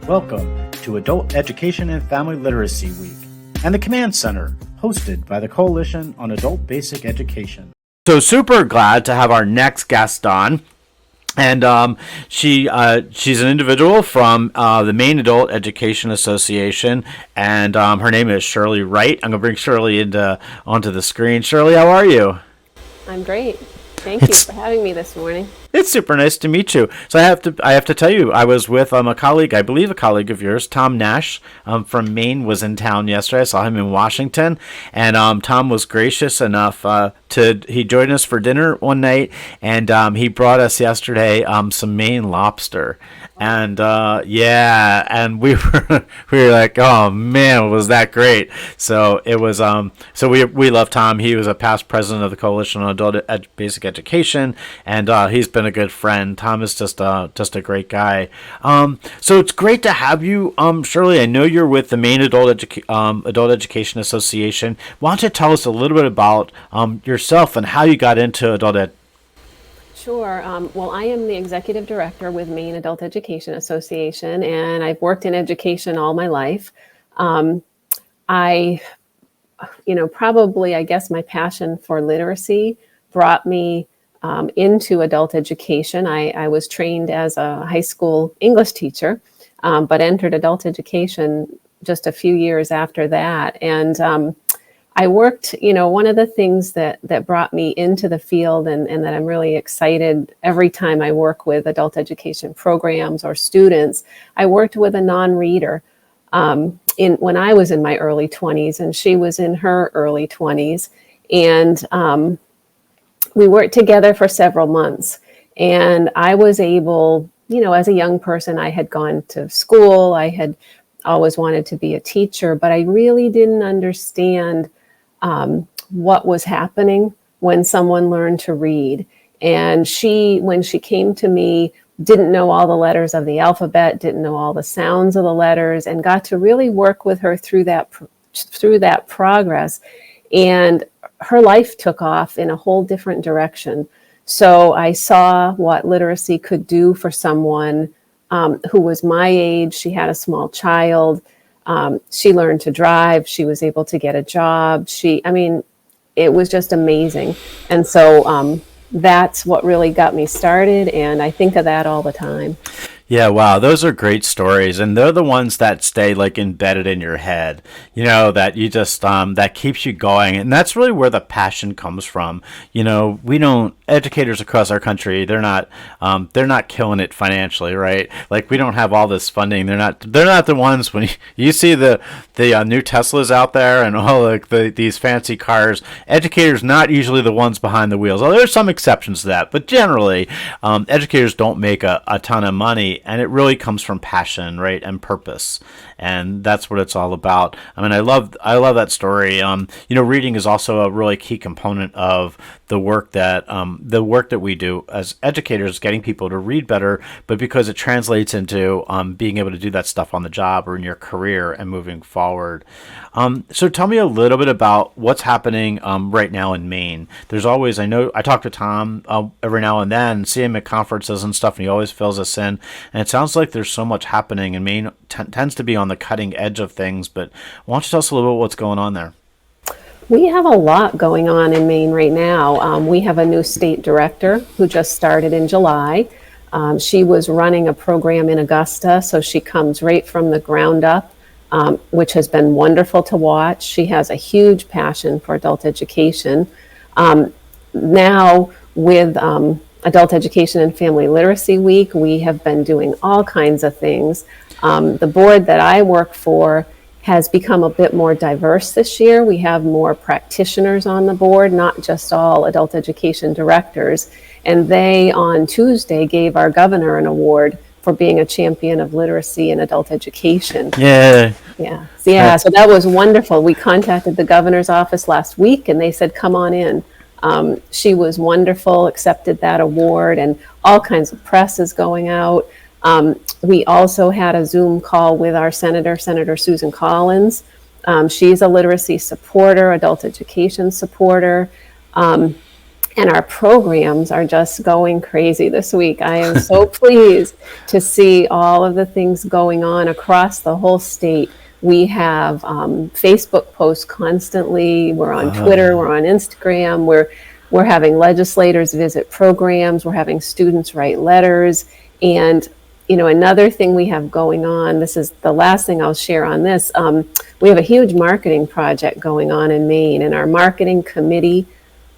Welcome to Adult Education and Family Literacy Week and the Command Center, hosted by the Coalition on Adult Basic Education. So super glad to have our next guest on. And she's an individual from the Maine Adult Education Association, and her name is Shirley Wright. I'm going to bring Shirley onto the screen. Shirley, how are you? I'm great. Thank you for having me this morning. It's super nice to meet you. So I have to tell you, I was with a colleague, I believe a colleague of yours, Tom Nash, from Maine, was in town yesterday. I saw him in Washington, and Tom was gracious enough he joined us for dinner one night, and he brought us yesterday some Maine lobster. And and we were like, oh man, was that great? So it was so we love Tom. He was a past president of the Coalition on Adult Basic Education, and he's been a good friend. Tom is just a great guy. So it's great to have you, Shirley. I know you're with the Maine Adult Education Association. Why don't you tell us a little bit about yourself and how you got into adult ed? Sure. Well, I am the executive director with Maine Adult Education Association, and I've worked in education all my life. I guess my passion for literacy brought me into adult education. I was trained as a high school English teacher, but entered adult education just a few years after that. And I worked, one of the things that brought me into the field and that I'm really excited every time I work with adult education programs or students, I worked with a non-reader when I was in my early 20s, and she was in her early 20s. And we worked together for several months. And I was able, as a young person, I had gone to school. I had always wanted to be a teacher, but I really didn't understand what was happening when someone learned to read. And when she came to me, didn't know all the letters of the alphabet, didn't know all the sounds of the letters, and got to really work with her through that progress. And her life took off in a whole different direction. So I saw what literacy could do for someone who was my age. She had a small child. She learned to drive. She was able to get a job. It was just amazing. And so that's what really got me started. And I think of that all the time. Yeah, wow, those are great stories, and they're the ones that stay like embedded in your head, that you just that keeps you going, and that's really where the passion comes from. Educators across our country, they're not killing it financially, right? Like, we don't have all this funding. They're not the ones when you see the new Teslas out there and all these fancy cars. Educators not usually the ones behind the wheels. Well, there's some exceptions to that, but generally, educators don't make a ton of money. And it really comes from passion, right, and purpose, and that's what it's all about. I love that story. Reading is also a really key component of the work that we do as educators, getting people to read better, but because it translates into being able to do that stuff on the job or in your career and moving forward. So tell me a little bit about what's happening right now in Maine. There's always, I know I talk to Tom every now and then, see him at conferences and stuff, and he always fills us in. And it sounds like there's so much happening, and Maine tends to be on the cutting edge of things. But why don't you tell us a little bit what's going on there? We have a lot going on in Maine right now. We have a new state director who just started in July. She was running a program in Augusta, so she comes right from the ground up, which has been wonderful to watch. She has a huge passion for adult education. Now with Adult Education and Family Literacy Week, we have been doing all kinds of things. The board that I work for has become a bit more diverse this year. We have more practitioners on the board, not just all adult education directors. And they, on Tuesday, gave our governor an award for being a champion of literacy in adult education. Yeah. So that was wonderful. We contacted the governor's office last week, and they said, come on in. She was wonderful, accepted that award, and all kinds of press is going out. We also had a Zoom call with our Senator Susan Collins. She's a literacy supporter, adult education supporter. And our programs are just going crazy this week. I am so pleased to see all of the things going on across the whole state. We have Facebook posts constantly. We're on Twitter. We're on Instagram. We're having legislators visit programs. We're having students write letters. And another thing we have going on, this is the last thing I'll share on this. We have a huge marketing project going on in Maine, and our marketing committee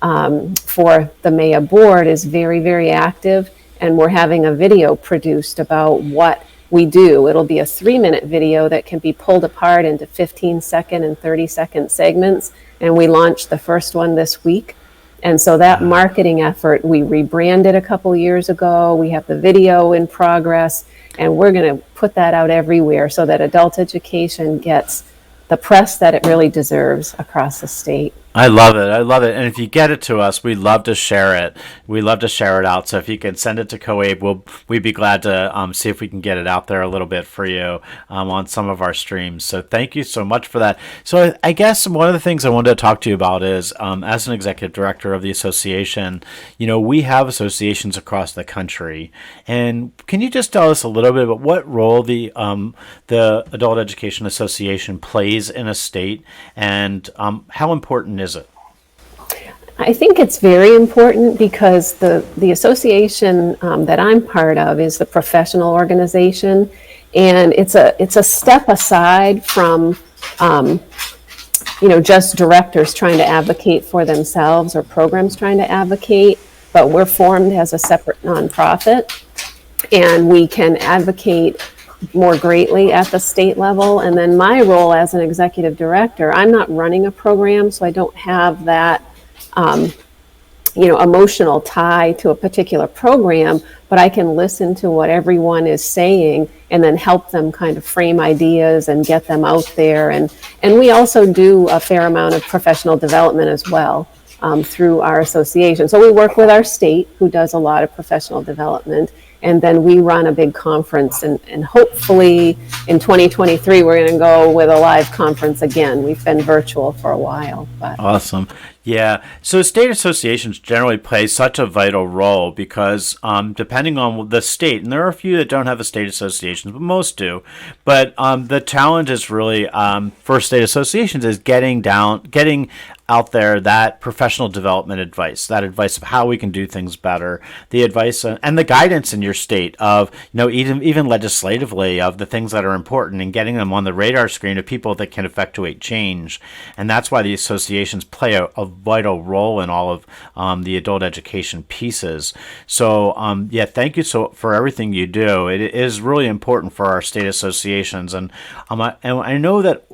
for the MAEA board is very, very active, and we're having a video produced about what we do. It'll be a 3-minute video that can be pulled apart into 15-second and 30-second segments, and we launched the first one this week. And so that marketing effort, we rebranded a couple years ago. We have the video in progress, and we're going to put that out everywhere so that adult education gets the press that it really deserves across the state. I love it. I love it. And if you get it to us, we'd love to share it. We'd love to share it out. So if you can send it to COABE, we'd be glad to see if we can get it out there a little bit for you on some of our streams. So thank you so much for that. So I guess one of the things I wanted to talk to you about is, as an executive director of the association, we have associations across the country. And can you just tell us a little bit about what role the Adult Education Association plays in a state, and how important is it? I think it's very important because the association that I'm part of is the professional organization, and it's a step aside from just directors trying to advocate for themselves or programs trying to advocate, but we're formed as a separate nonprofit, and we can advocate more greatly at the state level. And then my role as an executive director, I'm not running a program, so I don't have that emotional tie to a particular program, but I can listen to what everyone is saying and then help them kind of frame ideas and get them out there. And we also do a fair amount of professional development as well through our association. So we work with our state, who does a lot of professional development, and then we run a big conference, and hopefully in 2023 we're going to go with a live conference again. We've been virtual for a while. But. Awesome. Yeah. So state associations generally play such a vital role because depending on the state, and there are a few that don't have the state associations, but most do. But the challenge is really for state associations is getting out there that professional development advice, that advice of how we can do things better, the advice and the guidance in your state of, even legislatively, of the things that are important and getting them on the radar screen of people that can effectuate change. And that's why the associations play a vital role in all of the adult education pieces. So, thank you for everything you do. It is really important for our state associations. And I know that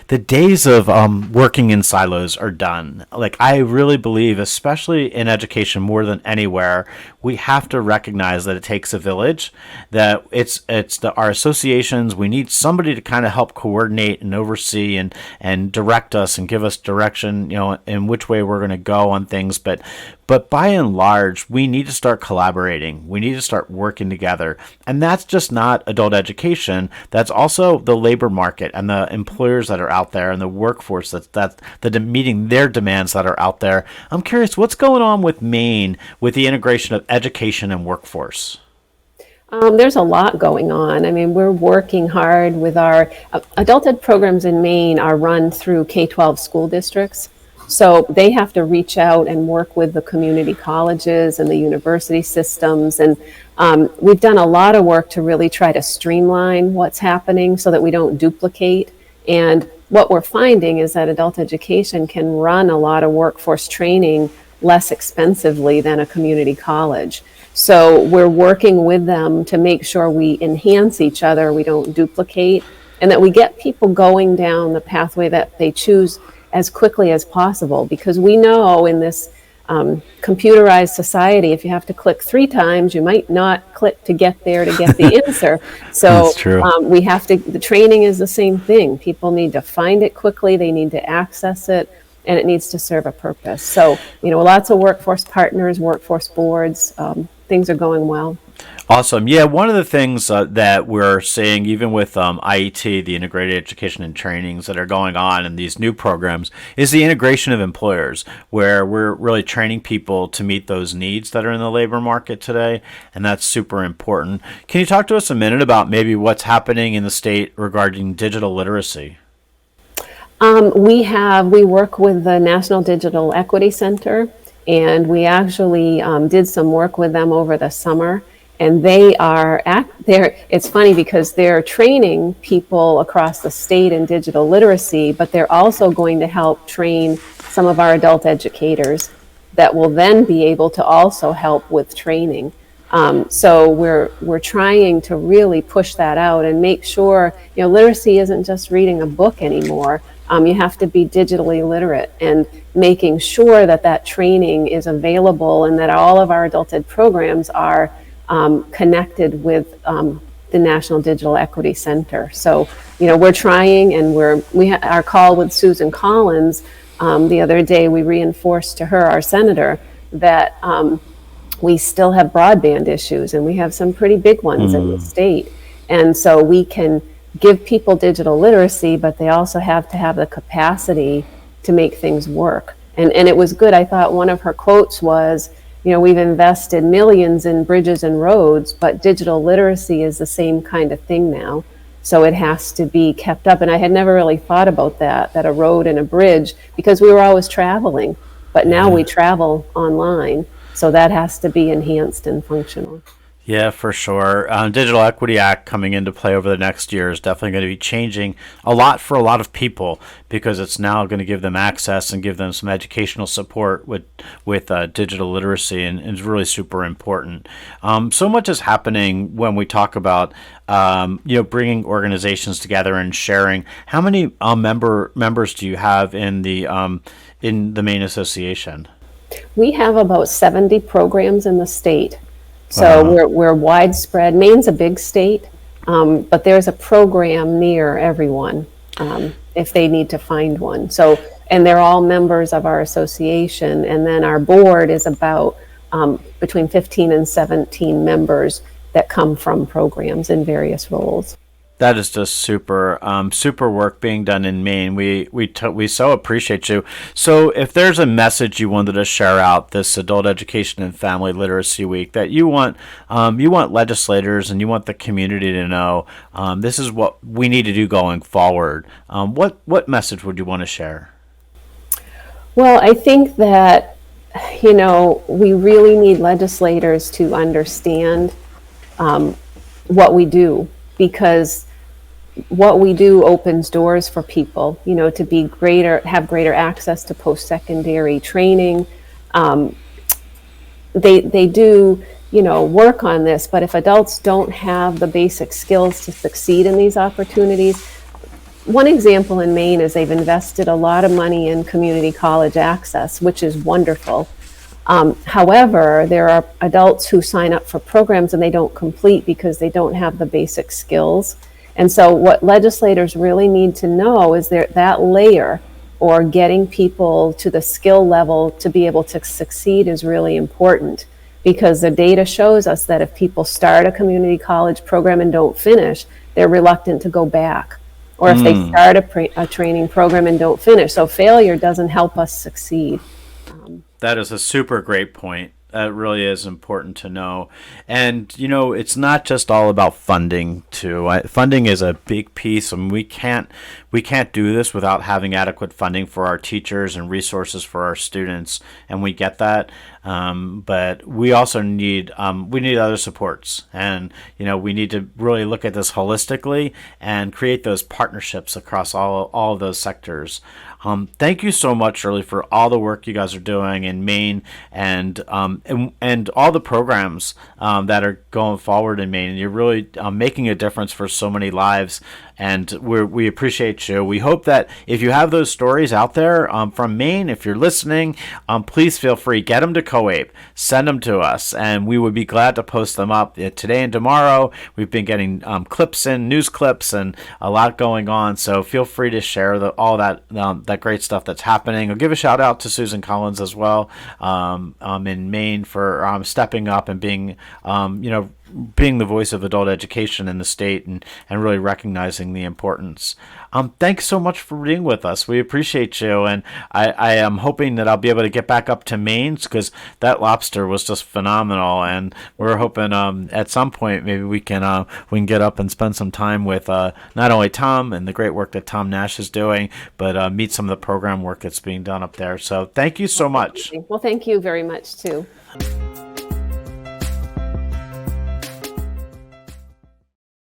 the days of working in silos are done. Like, I really believe, especially in education more than anywhere, we have to recognize that it takes a village, that it's our associations. We need somebody to kind of help coordinate and oversee and direct us and give us direction, in which way we're going to go on things. But by and large, we need to start collaborating. We need to start working together. And that's just not adult education. That's also the labor market and the employers that are out there and the workforce that's meeting their demands that are out there. I'm curious, what's going on with Maine with the integration of education and workforce? There's a lot going on. I mean, we're working hard with our adult ed programs in Maine are run through K-12 school districts. So they have to reach out and work with the community colleges and the university systems. And we've done a lot of work to really try to streamline what's happening so that we don't duplicate. And what we're finding is that adult education can run a lot of workforce training less expensively than a community college. So we're working with them to make sure we enhance each other, we don't duplicate, and that we get people going down the pathway that they choose as quickly as possible, because we know in this computerized society, if you have to click 3 times, you might not click to get there to get the answer. So we have to, the training is the same thing. People need to find it quickly, they need to access it, and it needs to serve a purpose. So, lots of workforce partners, workforce boards, things are going well. Awesome. Yeah, one of the things that we're seeing, even with IET, the Integrated Education and Trainings that are going on in these new programs, is the integration of employers, where we're really training people to meet those needs that are in the labor market today, and that's super important. Can you talk to us a minute about maybe what's happening in the state regarding digital literacy? We work with the National Digital Equity Center, and we actually did some work with them over the summer. And it's funny because they're training people across the state in digital literacy, but they're also going to help train some of our adult educators that will then be able to also help with training. So we're trying to really push that out and make sure, literacy isn't just reading a book anymore. You have to be digitally literate, and making sure that that training is available and that all of our adult ed programs are connected with the National Digital Equity Center. So, we're trying, and our call with Susan Collins the other day, we reinforced to her, our senator, that we still have broadband issues, and we have some pretty big ones in the state. And so we can give people digital literacy, but they also have to have the capacity to make things work. And it was good. I thought one of her quotes was, we've invested millions in bridges and roads, but digital literacy is the same kind of thing now. So it has to be kept up. And I had never really thought about that a road and a bridge, because we were always traveling, but now we travel online. So that has to be enhanced and functional. Yeah, for sure. Digital Equity Act coming into play over the next year is definitely going to be changing a lot for a lot of people, because it's now going to give them access and give them some educational support with digital literacy, and it's really super important. So much is happening when we talk about bringing organizations together and sharing. How many members do you have in the Maine Association? We have about 70 programs in the state. So we're widespread. Maine's a big state, but there's a program near everyone if they need to find one. So, and they're all members of our association. And then our board is about between 15 and 17 members that come from programs in various roles. That is just super work being done in Maine. We so appreciate you. So if there's a message you wanted to share out this Adult Education and Family Literacy Week that you want legislators and you want the community to know, this is what we need to do going forward. What message would you want to share? Well, I think that, we really need legislators to understand what we do, because what we do opens doors for people, to have greater access to post-secondary training. They do, work on this, but if adults don't have the basic skills to succeed in these opportunities, one example in Maine is they've invested a lot of money in community college access, which is wonderful. However, there are adults who sign up for programs and they don't complete because they don't have the basic skills. And so what legislators really need to know is that layer, or getting people to the skill level to be able to succeed, is really important, because the data shows us that if people start a community college program and don't finish, they're reluctant to go back. Or if they start a training program and don't finish. So failure doesn't help us succeed. That is a super great point. That really is important to know. And, it's not just all about funding, too. Funding is a big piece, and we can't do this without having adequate funding for our teachers and resources for our students, and we get that. But we also need other supports, and we need to really look at this holistically and create those partnerships across all of those sectors. Thank you so much, Shirley, for all the work you guys are doing in Maine, and all the programs that are going forward in Maine. And you're really making a difference for so many lives, and we appreciate you. We hope that if you have those stories out there from Maine, if you're listening, please feel free. Get them to COAPE. Send them to us, and we would be glad to post them up today and tomorrow. We've been getting clips and news clips and a lot going on, so feel free to share all that great stuff that's happening. I'll give a shout out to Susan Collins as well in Maine for stepping up and being being the voice of adult education in the state, and really recognizing the importance. Thanks so much for being with us. We appreciate you, and I am hoping that I'll be able to get back up to Maine because that lobster was just phenomenal, and we're hoping at some point maybe we can get up and spend some time with not only Tom and the great work that Tom Nash is doing, but meet some of the program work that's being done up there. So thank you so much. Well, thank you very much too.